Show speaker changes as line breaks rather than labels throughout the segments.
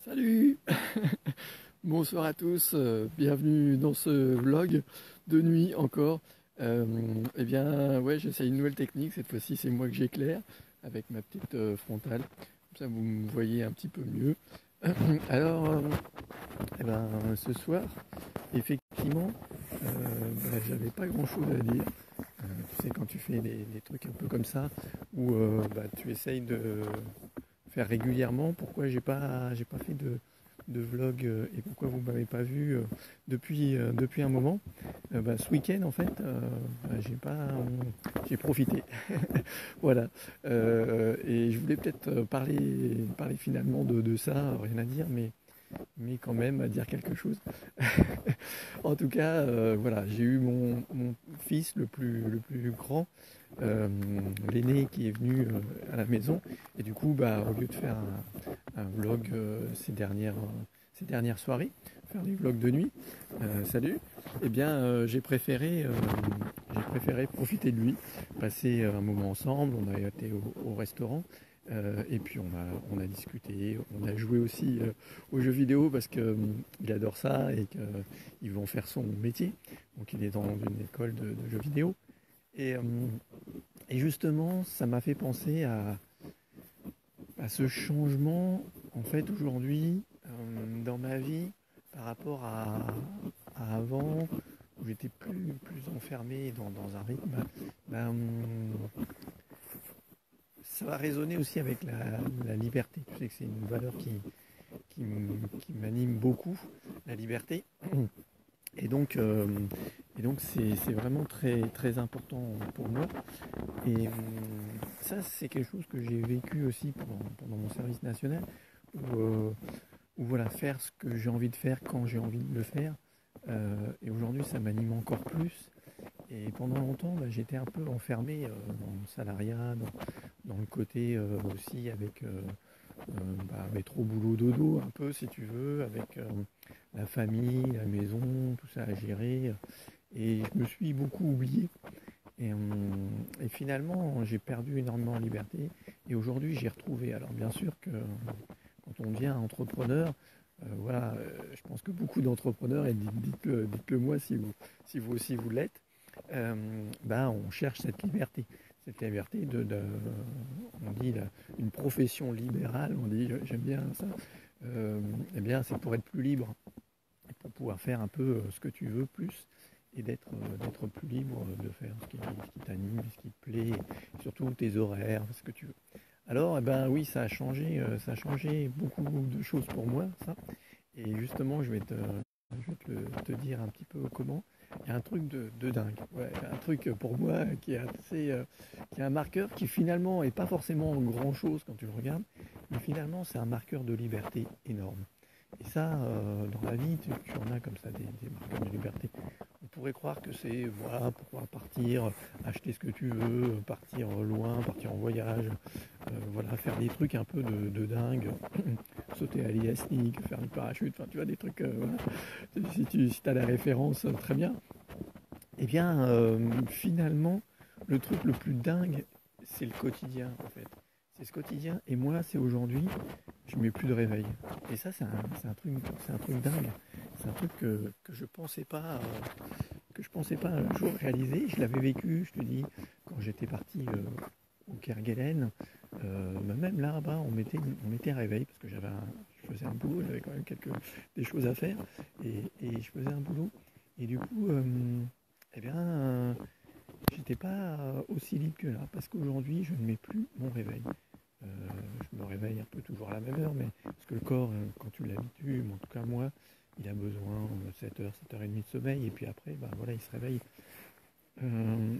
Salut! Bonsoir à tous, bienvenue dans ce vlog de nuit encore. Eh bien, ouais, j'essaye une nouvelle technique, cette fois-ci c'est moi que j'éclaire avec ma petite frontale, comme ça vous me voyez un petit peu mieux. Alors, eh ben, ce soir, effectivement, j'avais pas grand-chose à dire. Tu sais, quand tu fais des trucs un peu comme ça, où tu essayes de faire régulièrement, pourquoi j'ai pas fait de vlog et pourquoi vous m'avez pas vu depuis un moment. Ce week-end en fait, j'ai profité. Voilà. Et je voulais peut-être parler finalement de ça, rien à dire, mais quand même à dire quelque chose. En tout cas, voilà, j'ai eu mon fils le plus grand, l'aîné qui est venu à la maison. Et du coup, au lieu de faire un vlog ces dernières soirées, faire des vlogs de nuit, salut, eh bien, j'ai préféré profiter de lui, passer un moment ensemble. On a été au restaurant. Et puis on a discuté, on a joué aussi aux jeux vidéo parce qu'il adore ça et qu'il veut en faire son métier. Donc il est dans une école de jeux vidéo. Et, euh, et justement, ça m'a fait penser à ce changement, en fait, aujourd'hui, dans ma vie, par rapport à avant, où j'étais plus enfermé dans un rythme. Ben, Ça va résonner aussi avec la liberté. Tu sais que c'est une valeur qui m'anime beaucoup, la liberté. Et donc, c'est vraiment très, très important pour moi. Et ça, c'est quelque chose que j'ai vécu aussi pendant mon service national, où voilà, faire ce que j'ai envie de faire quand j'ai envie de le faire. Et aujourd'hui, ça m'anime encore plus. Et pendant longtemps, j'étais un peu enfermé dans le salariat, dans le côté aussi avec métro, boulot, dodo, un peu si tu veux, avec la famille, la maison, tout ça à gérer. Et je me suis beaucoup oublié. Et finalement, j'ai perdu énormément de liberté. Et aujourd'hui, j'ai retrouvé. Alors bien sûr que quand on devient entrepreneur, voilà, je pense que beaucoup d'entrepreneurs, et dites-le moi si vous aussi vous l'êtes, on cherche cette liberté. Cette liberté on dit une profession libérale, on dit, j'aime bien ça, eh bien c'est pour être plus libre, et pour pouvoir faire un peu ce que tu veux plus, et d'être plus libre de faire ce qui t'anime, ce qui te plaît, surtout tes horaires, ce que tu veux. Alors, oui, ça a changé beaucoup de choses pour moi, ça. Et justement, je vais te dire un petit peu comment. Il y a un truc de dingue. Ouais, un truc pour moi qui est un marqueur qui finalement est pas forcément grand chose quand tu le regardes, mais finalement c'est un marqueur de liberté énorme. Et ça, dans la vie, tu en as comme ça des marqueurs de liberté. On pourrait croire que c'est voilà, pour pouvoir partir, acheter ce que tu veux, partir loin, partir en voyage, voilà, faire des trucs un peu de dingue, sauter à l'élastique, faire du parachute, enfin tu vois des trucs, voilà. Si tu as la référence, très bien. Eh bien, finalement, le truc le plus dingue, c'est le quotidien en fait. C'est ce quotidien, et moi, c'est aujourd'hui, je mets plus de réveil. Et ça, c'est un truc dingue. C'est un truc que je pensais pas un jour réaliser. Je l'avais vécu, je te dis, quand j'étais parti au Kerguelen. Même là-bas, on mettait un réveil parce que je faisais un boulot, j'avais quand même des choses à faire, et je faisais un boulot. Et du coup, eh bien, j'étais pas aussi libre que là, parce qu'aujourd'hui, je ne mets plus mon réveil. Euh, je me réveille un peu toujours à la même heure, mais parce que le corps, quand tu l'habitues, en tout cas moi, il a besoin de 7h, 7h30 de sommeil, et puis après, voilà, il se réveille.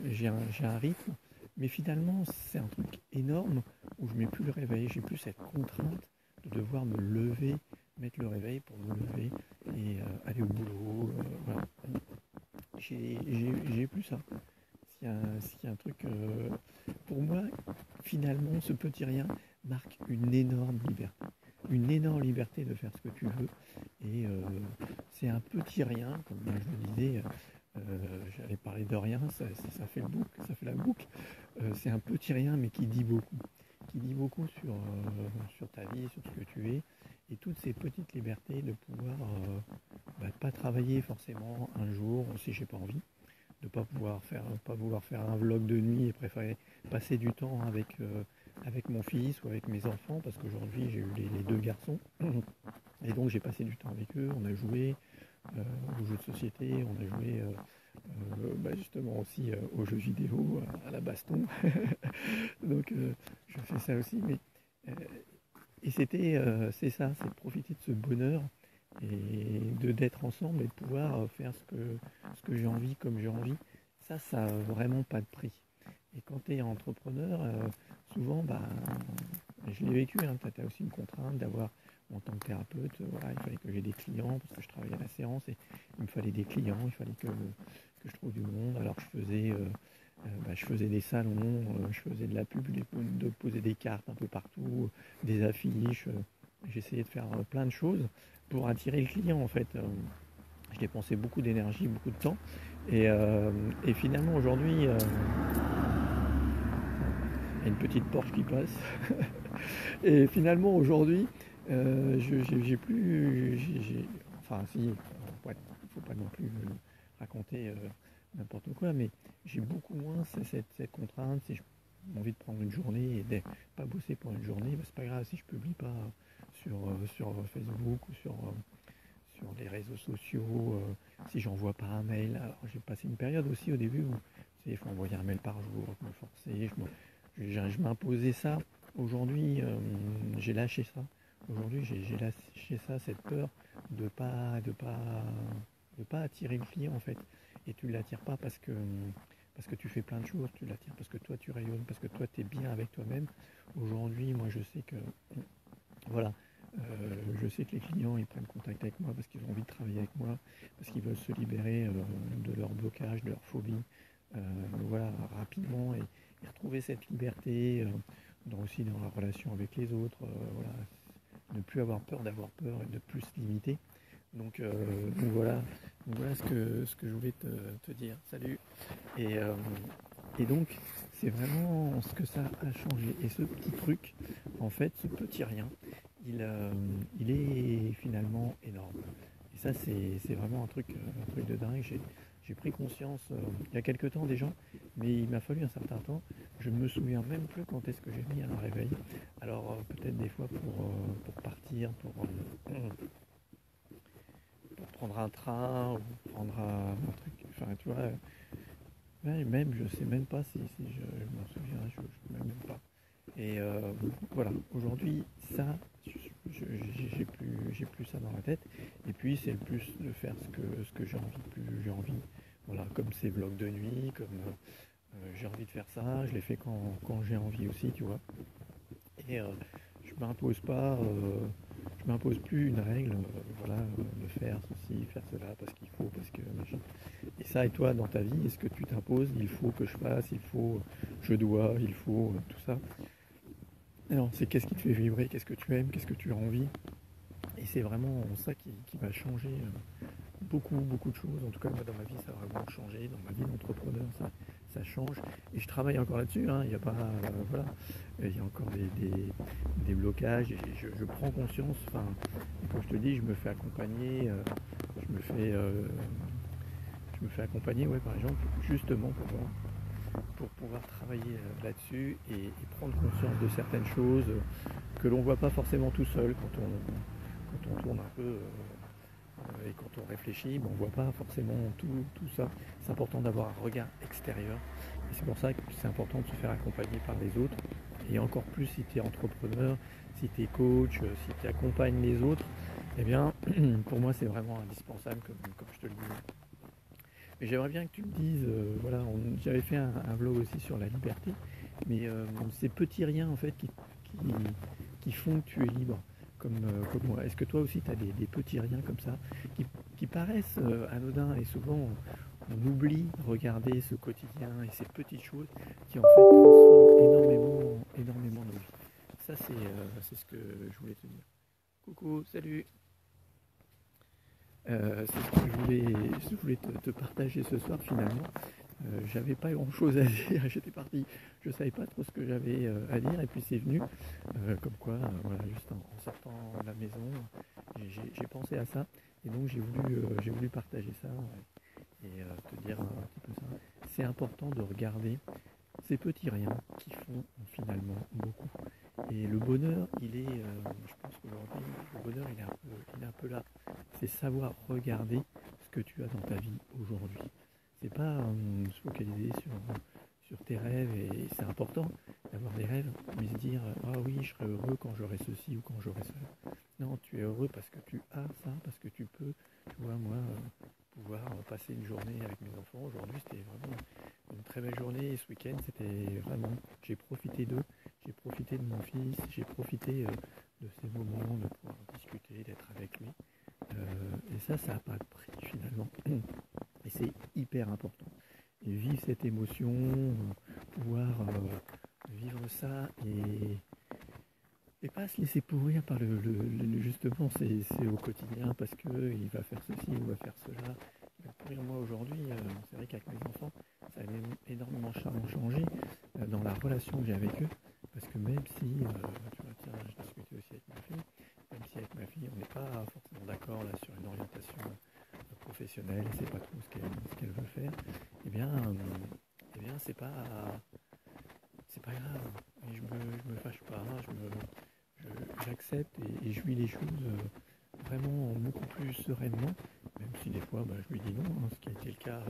J'ai un rythme, mais finalement, c'est un truc énorme où je mets plus le réveil, j'ai plus cette contrainte de devoir me lever, mettre le réveil pour me lever et aller au boulot. Voilà. J'ai plus ça. S'il y a un truc, pour moi, finalement, ce petit rien marque une énorme liberté. Une énorme liberté de faire ce que tu veux. Et c'est un petit rien, comme je le disais, j'allais parler de rien, ça fait ça fait la boucle. C'est un petit rien, mais qui dit beaucoup. Qui dit beaucoup sur ta vie, sur ce que tu es. et toutes ces petites libertés de pouvoir pas travailler forcément un jour si j'ai pas envie, de pas vouloir faire un vlog de nuit et préférer passer du temps avec mon fils ou avec mes enfants, parce qu'aujourd'hui j'ai eu les deux garçons et donc j'ai passé du temps avec eux, on a joué aux jeux de société, on a joué justement aussi aux jeux vidéo, à la baston. Donc je fais ça aussi, mais et c'est ça, c'est de profiter de ce bonheur et d'être ensemble et de pouvoir faire ce que j'ai envie comme j'ai envie. Ça n'a vraiment pas de prix. Et quand tu es entrepreneur, souvent, je l'ai vécu, hein, tu as aussi une contrainte d'avoir, en tant que thérapeute, voilà, il fallait que j'ai des clients, parce que je travaillais à la séance, et il me fallait des clients, il fallait que je trouve du monde. Alors je faisais des salons, je faisais de la pub, de poser des cartes un peu partout, des affiches, j'essayais de faire plein de choses pour attirer le client en fait. Je dépensais beaucoup d'énergie, beaucoup de temps, et finalement aujourd'hui, il y a une petite Porsche qui passe, et finalement aujourd'hui, j'ai plus, enfin si, ouais, faut pas non plus raconter n'importe quoi, mais j'ai beaucoup moins cette contrainte. Si j'ai envie de prendre une journée et de pas bosser pour une journée, c'est pas grave si je publie pas sur Facebook ou sur les réseaux sociaux, si j'envoie pas un mail. Alors j'ai passé une période aussi au début où il faut envoyer un mail par jour, je me forçais, je m'imposais ça. Aujourd'hui, j'ai lâché ça. Aujourd'hui, j'ai lâché ça, cette peur de pas attirer le client en fait. Et tu ne l'attires pas parce que tu fais plein de choses, tu l'attires parce que toi tu rayonnes, parce que toi tu es bien avec toi-même. Aujourd'hui, moi je sais que voilà, je sais que les clients ils prennent contact avec moi parce qu'ils ont envie de travailler avec moi, parce qu'ils veulent se libérer de leur blocage, de leur phobie, voilà, rapidement et retrouver cette liberté aussi dans la relation avec les autres, voilà, ne plus avoir peur d'avoir peur et de plus se limiter. Donc voilà, ce que je voulais te dire. Salut. Et, euh, et donc c'est vraiment ce que ça a changé. Et ce petit truc, en fait, ce petit rien, il est finalement énorme. Et ça c'est vraiment un truc de dingue. J'ai pris conscience il y a quelques temps déjà, mais il m'a fallu un certain temps. Je ne me souviens même plus quand est-ce que j'ai mis un réveil. Alors peut-être des fois pour partir, pour prendre un train ou prendre un truc, enfin tu vois, ouais, même je sais même pas si je m'en souviens, je ne sais même pas. Et voilà, aujourd'hui ça, j'ai plus ça dans la tête. Et puis c'est le plus de faire ce que j'ai envie, plus j'ai envie. Voilà, comme ces vlogs de nuit, comme j'ai envie de faire ça, je les fais quand j'ai envie aussi, tu vois. Et je m'impose pas, je m'impose plus une règle, voilà, de faire ceci, faire cela, parce qu'il faut, parce que machin. Et ça, et toi, dans ta vie, est-ce que tu t'imposes, il faut que je fasse, il faut, je dois, il faut, tout ça. Alors, c'est qu'est-ce qui te fait vibrer, qu'est-ce que tu aimes, qu'est-ce que tu as envie. Et c'est vraiment ça qui va changer beaucoup de choses. En tout cas, moi, dans ma vie, ça a vraiment changé. Dans ma vie d'entrepreneur, ça change. Et je travaille encore là-dessus. Hein. Il n'y a pas, voilà, il y a encore des blocages. Et je prends conscience. Enfin, comme je te dis, je me fais accompagner. Je me fais accompagner, ouais, par exemple, justement pour pouvoir travailler là-dessus et prendre conscience de certaines choses que l'on ne voit pas forcément tout seul quand on tourne un peu. Et quand on réfléchit, on ne voit pas forcément tout ça. C'est important d'avoir un regard extérieur. Et c'est pour ça que c'est important de se faire accompagner par les autres. Et encore plus si tu es entrepreneur, si tu es coach, si tu accompagnes les autres, eh bien, pour moi, c'est vraiment indispensable, comme je te le dis. Mais j'aimerais bien que tu me dises, voilà, j'avais fait un vlog aussi sur la liberté, mais ces petits riens, en fait, qui font que tu es libre. Comme moi. Est-ce que toi aussi tu as des petits riens comme ça qui paraissent anodins et souvent on oublie de regarder ce quotidien et ces petites choses qui en fait transforment énormément nos vies. Ça c'est ce que je voulais te dire. Coucou, salut. C'est ce que je voulais te partager ce soir finalement. J'avais pas grand chose à dire, j'étais parti, je savais pas trop ce que j'avais à dire et puis c'est venu comme quoi voilà, juste en sortant de la maison. J'ai pensé à ça et donc j'ai voulu partager ça et te dire un petit peu ça. C'est important de regarder ces petits riens qui font finalement beaucoup. Et le bonheur, je pense qu'aujourd'hui, le bonheur, il est un peu là. C'est savoir regarder ce que tu as dans ta vie aujourd'hui. C'est pas se focaliser sur tes rêves, et c'est important d'avoir des rêves, mais se dire ah oui, je serai heureux quand j'aurai ceci ou quand j'aurai cela. Non, tu es heureux parce que tu as ça, parce que tu peux, tu vois, moi, pouvoir passer une journée avec mes enfants. Aujourd'hui, c'était vraiment une très belle journée, et ce week-end, c'était vraiment, j'ai profité d'eux, j'ai profité de mon fils, j'ai profité de ces moments, de pouvoir discuter, d'être avec lui. Et ça n'a pas de prix finalement. Et c'est hyper important. Et vivre cette émotion, pouvoir vivre ça et pas se laisser pourrir par justement, c'est au quotidien parce que il va faire ceci ou va faire cela. Il va pourrir moi aujourd'hui. C'est vrai qu'avec mes enfants, ça a énormément changé dans la relation que j'ai avec eux. Parce que même si, tu vois, tiens, je discutais aussi avec ma fille, même si avec ma fille on n'est pas forcément d'accord là sur une orientation professionnelle, c'est pas trop ce qu'elle veut faire, eh bien c'est pas grave. Et je me fâche pas, j'accepte et je vis les choses vraiment beaucoup plus sereinement, même si des fois je lui dis non, ce qui a été le cas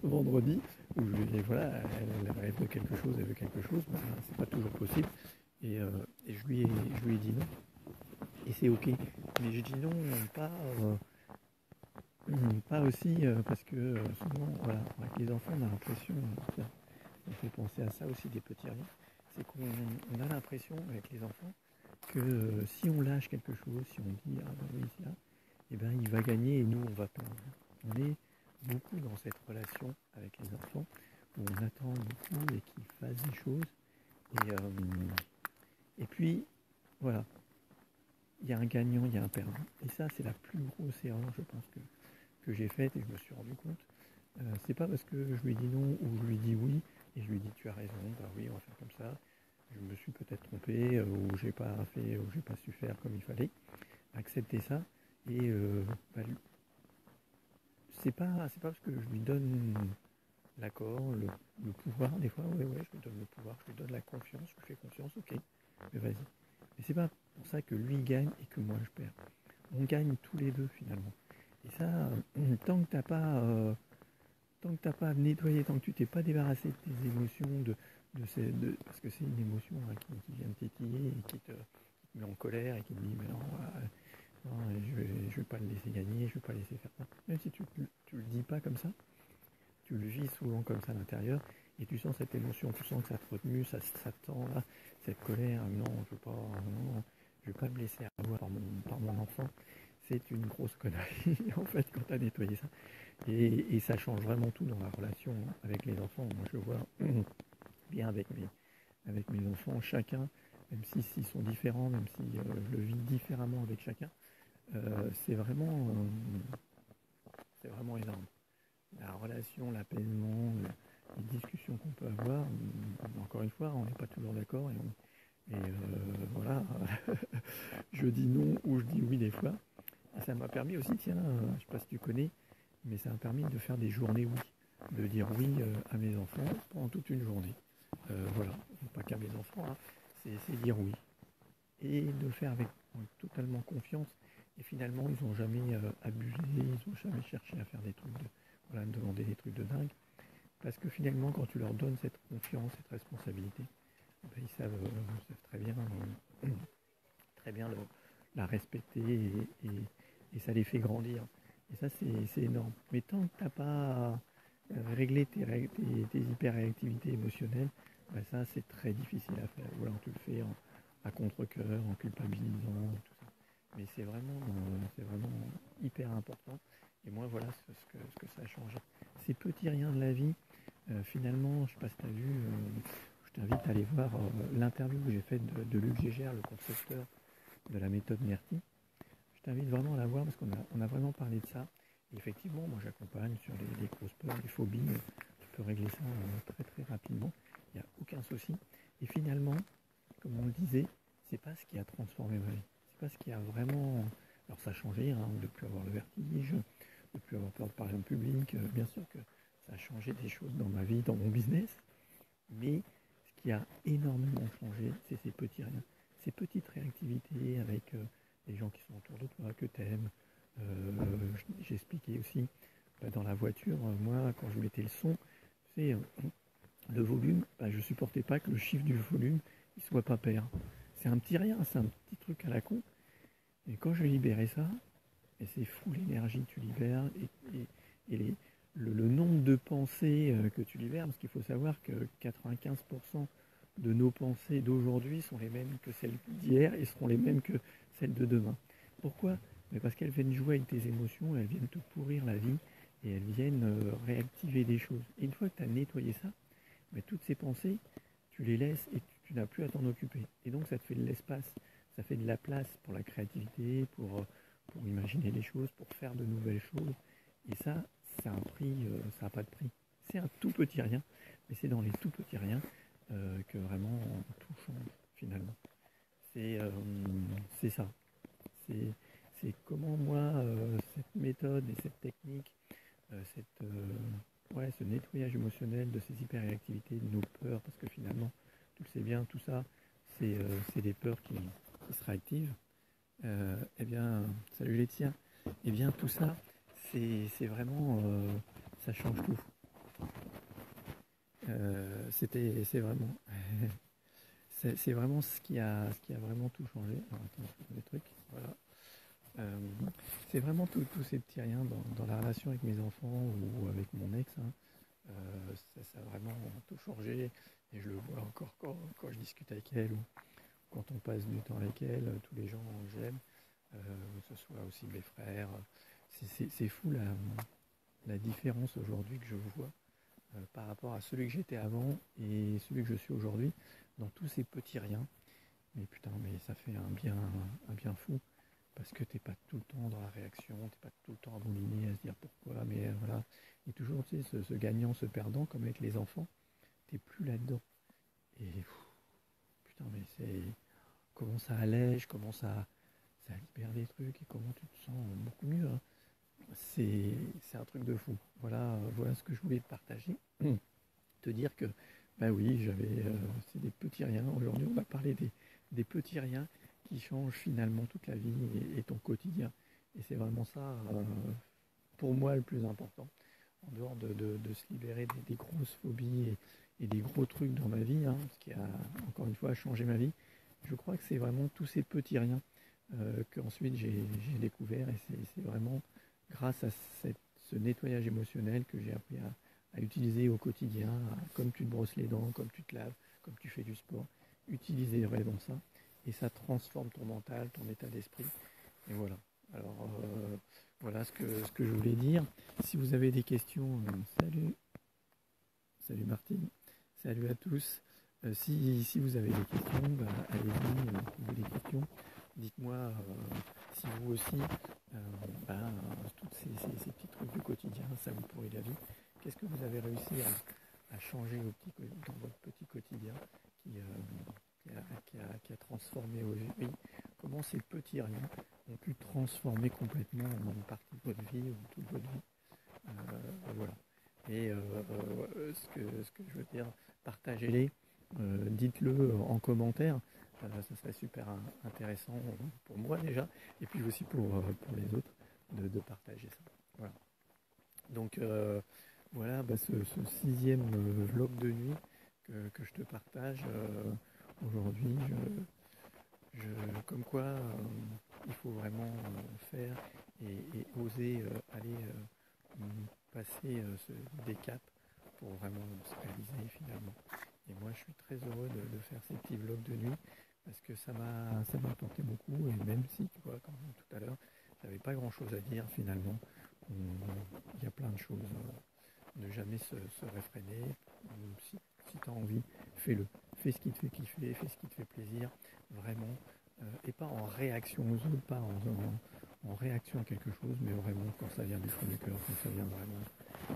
vendredi, où voilà, elle rêve de quelque chose, elle veut quelque chose, c'est pas toujours possible, et je lui ai dit non, et c'est ok, mais je dis non, pas, pas aussi parce que souvent, voilà, avec les enfants, on a l'impression, ça me fait penser à ça aussi des petits riens, c'est qu'on a l'impression avec les enfants que si on lâche quelque chose, si on dit ah ben oui c'est là, eh ben il va gagner et nous on va perdre. On est beaucoup dans cette relation avec les enfants où on attend beaucoup et qu'ils fassent des choses et puis voilà, il y a un gagnant, il y a un perdant. Et ça c'est la plus grosse erreur je pense que j'ai faite et je me suis rendu compte. C'est pas parce que je lui dis non ou je lui dis oui et je lui dis tu as raison, bah oui on va faire comme ça. Je me suis peut-être trompé ou j'ai pas fait ou j'ai pas su faire comme il fallait. Accepter ça et c'est pas parce que je lui donne l'accord, le pouvoir, des fois, ouais, je lui donne le pouvoir, je lui donne la confiance, je lui fais confiance, ok, mais vas-y. Mais c'est pas pour ça que lui gagne et que moi je perds. On gagne tous les deux finalement. Et ça, tant que tant que t'as pas nettoyé, tant que tu t'es pas débarrassé de tes émotions, parce que c'est une émotion hein, qui vient te titiller et qui te met en colère et qui te dit mais non, non, je vais pas le laisser gagner, je vais pas le laisser faire ça. Même si tu le dis pas comme ça, tu le vis souvent comme ça à l'intérieur et tu sens cette émotion, tu sens que ça te remue, ça te tend là, cette colère, non, je veux pas me laisser avoir par mon enfant. C'est une grosse connerie en fait quand tu as nettoyé ça. Et ça change vraiment tout dans la relation avec les enfants. Moi je vois bien avec mes enfants, chacun, même s'ils sont différents, même si je le vis différemment avec chacun, c'est vraiment énorme. La relation, l'apaisement, les discussions qu'on peut avoir, encore une fois, on n'est pas toujours d'accord voilà, je dis non ou je dis oui des fois. Et ça m'a permis aussi, tiens, je ne sais pas si tu connais, mais ça m'a permis de faire des journées oui, de dire oui à mes enfants pendant toute une journée. Voilà, pas qu'à mes enfants, hein, c'est dire oui. Et de le faire avec totalement confiance. Et finalement, ils n'ont jamais abusé, ils n'ont jamais cherché à faire des trucs voilà, me demander des trucs de dingue. Parce que finalement, quand tu leur donnes cette confiance, cette responsabilité, ben, ils savent très bien la respecter et ça les fait grandir. Et ça, c'est énorme. Mais tant que tu n'as pas réglé tes hyperréactivités émotionnelles, ben ça, c'est très difficile à faire. Ou alors tu le fais à contre-cœur, en culpabilisant, tout ça. Mais c'est vraiment hyper important. Et moi, voilà ce que ça a changé. Ces petits riens de la vie, finalement, je ne sais pas si tu as vu, je t'invite à aller voir l'interview que j'ai faite de Luc Gégère, le concepteur de la méthode Nerti. Je t'invite vraiment à la voir parce qu'on a vraiment parlé de ça. Et effectivement, moi j'accompagne sur les grosses peurs, les phobies. Tu peux régler ça très très rapidement. Il n'y a aucun souci. Et finalement, comme on le disait, c'est pas ce qui a transformé ma vie. pas ce qui a vraiment... Alors ça a changé, hein, de ne plus avoir le vertige, de ne plus avoir peur de parler en public. Bien sûr que ça a changé des choses dans ma vie, dans mon business. Mais ce qui a énormément changé, c'est ces petits riens. Ces petites réactivités avec les gens qui sont autour de toi, que tu aimes. J'expliquais aussi dans la voiture, moi, quand je mettais le son, c'est le volume, je ne supportais pas que le chiffre du volume ne soit pas pair. C'est un petit rien, c'est un petit truc à la con. Et quand je libérais ça, et c'est fou l'énergie que tu libères et le nombre de pensées que tu libères, parce qu'il faut savoir que 95% de nos pensées d'aujourd'hui sont les mêmes que celles d'hier et seront les mêmes que celles de demain. Pourquoi? Mais parce qu'elles viennent jouer avec tes émotions, elles viennent te pourrir la vie et elles viennent réactiver des choses. Et une fois que tu as nettoyé ça, toutes ces pensées, tu les laisses et tu n'as plus à t'en occuper. Et donc ça te fait de l'espace, ça fait de la place pour la créativité, pour imaginer des choses, pour faire de nouvelles choses. Et ça, c'est un prix, ça n'a pas de prix. C'est un tout petit rien, mais c'est dans les tout petits riens que vraiment tout change finalement. C'est ça. C'est comment moi, cette méthode et cette technique, ce nettoyage émotionnel de ces hyperréactivités, de nos peurs, parce que finalement, tu le sais bien, tout ça, c'est des peurs qui se réactivent. Eh bien, salut Laetitia. Eh bien, tout ça, c'est vraiment, ça change tout. C'est vraiment, c'est vraiment ce qui a vraiment tout changé. Alors, attends, je prends des trucs. Voilà. C'est vraiment tous ces petits riens dans la relation avec mes enfants ou avec mon ex. Hein. Ça a vraiment tout changé et je le vois encore quand je discute avec elle ou quand on passe du temps avec elle, tous les gens que j'aime, que ce soit aussi mes frères. C'est fou la différence aujourd'hui que je vois par rapport à celui que j'étais avant et celui que je suis aujourd'hui dans tous ces petits riens. Mais putain, mais ça fait un bien fou. Parce que t'es pas tout le temps dans la réaction, t'es pas tout le temps à mouliner, à se dire pourquoi, mais voilà. Et toujours, tu sais, ce gagnant, ce perdant, comme avec les enfants, t'es plus là-dedans. Et putain, mais c'est comment ça allège, comment ça libère des trucs et comment tu te sens beaucoup mieux. Hein. C'est un truc de fou. Voilà ce que je voulais te partager. Te dire que, bah oui, c'est des petits riens. Aujourd'hui, on va parler des petits riens qui changent finalement toute la vie et ton quotidien. Et c'est vraiment ça, pour moi, le plus important. En dehors de se libérer des grosses phobies et des gros trucs dans ma vie, hein, ce qui a, encore une fois, changé ma vie, je crois que c'est vraiment tous ces petits riens qu'ensuite j'ai découvert. Et c'est vraiment grâce à ce nettoyage émotionnel que j'ai appris à utiliser au quotidien, comme tu te brosses les dents, comme tu te laves, comme tu fais du sport. Utiliser vraiment ça. Et ça transforme ton mental, ton état d'esprit. Et voilà. Alors, voilà ce que je voulais dire. Si vous avez des questions, salut Martine, salut à tous. Si vous avez des questions, allez-y, posez des questions. Dites-moi si vous aussi, tous ces petits trucs du quotidien, ça vous pourrit la vie. Qu'est-ce que vous avez réussi à changer dans votre petit quotidien qui a transformé vos vies? Comment ces petits riens ont pu transformer complètement une partie de votre vie ou toute votre vie? Voilà. Et ce que je veux dire, partagez-les, dites-le en commentaire. Ça serait super intéressant pour moi déjà, et puis aussi pour les autres de partager ça. Voilà. Donc voilà, ce 6e vlog de nuit que je te partage aujourd'hui. Comme quoi, il faut vraiment faire et oser aller passer des caps pour vraiment se réaliser finalement. Et moi, je suis très heureux de faire ces petits vlogs de nuit parce que ça m'a apporté beaucoup. Et même si, tu vois, comme tout à l'heure, j'avais pas grand-chose à dire finalement, il y a plein de choses. Ne jamais se réfréner. Si tu as envie, fais-le. Fais ce qui te fait kiffer, fais ce qui te fait plaisir, vraiment. Et pas en réaction aux autres, pas en réaction à quelque chose, mais vraiment quand ça vient du fond du cœur, quand ça vient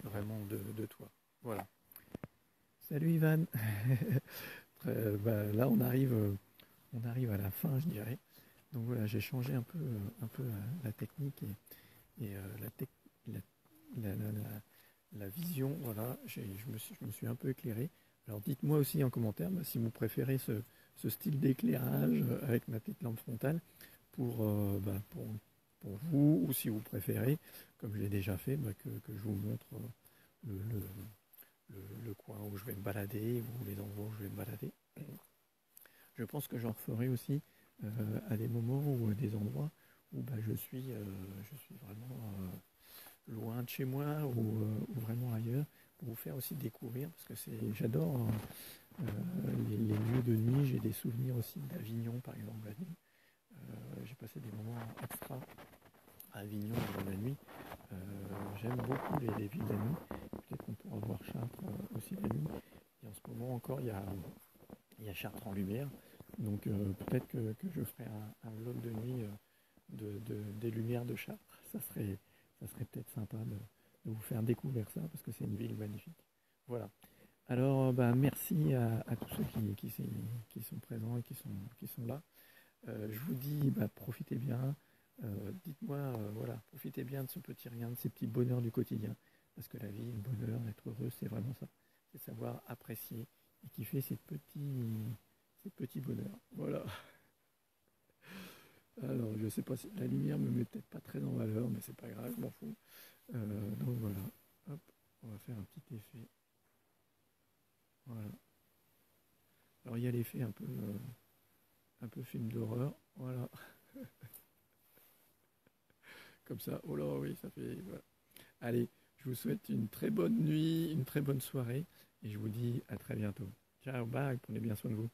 vraiment de toi. Voilà. Salut Ivan. Là on arrive à la fin, je dirais. Donc voilà, j'ai changé un peu la technique et la, la, la, la- la vision. Voilà, je me suis un peu éclairé. Alors dites-moi aussi en commentaire si vous préférez ce style d'éclairage avec ma petite lampe frontale pour vous, ou si vous préférez, comme je l'ai déjà fait, que je vous montre le, le- le coin où je vais me balader ou les endroits où je vais me balader. Je pense que j'en referai aussi à des moments ou à des endroits où je suis vraiment loin de chez moi ou vraiment ailleurs, pour vous faire aussi découvrir, parce que j'adore les lieux de nuit. J'ai des souvenirs aussi d'Avignon, par exemple, la nuit. J'ai passé des moments extra à Avignon dans la nuit. Euh, J'aime beaucoup les villes la nuit. Peut-être qu'on pourra voir Chartres aussi la nuit. Et en ce moment encore, il y a Chartres en lumière. Donc peut-être que je ferai un vlog de nuit des lumières de Chartres. Ça serait peut-être sympa de vous faire découvrir ça, parce que c'est une ville magnifique. Voilà. Alors merci à tous ceux qui sont présents et qui sont là. Je vous dis, profitez bien. Dites-moi, voilà, profitez bien de ce petit rien, de ces petits bonheurs du quotidien. Parce que la vie, le bonheur, être heureux, c'est vraiment ça. C'est savoir apprécier et kiffer ces petits bonheurs. Voilà. Alors, je sais pas si la lumière me met peut-être pas très en valeur, mais c'est pas grave, je m'en fous. Donc voilà. Hop, on va faire un petit effet. Voilà. Alors il y a l'effet un peu film d'horreur. Voilà. Comme ça. Oh là, oui, ça fait. Voilà. Allez, je vous souhaite une très bonne nuit, une très bonne soirée, et je vous dis à très bientôt. Ciao, bye, prenez bien soin de vous.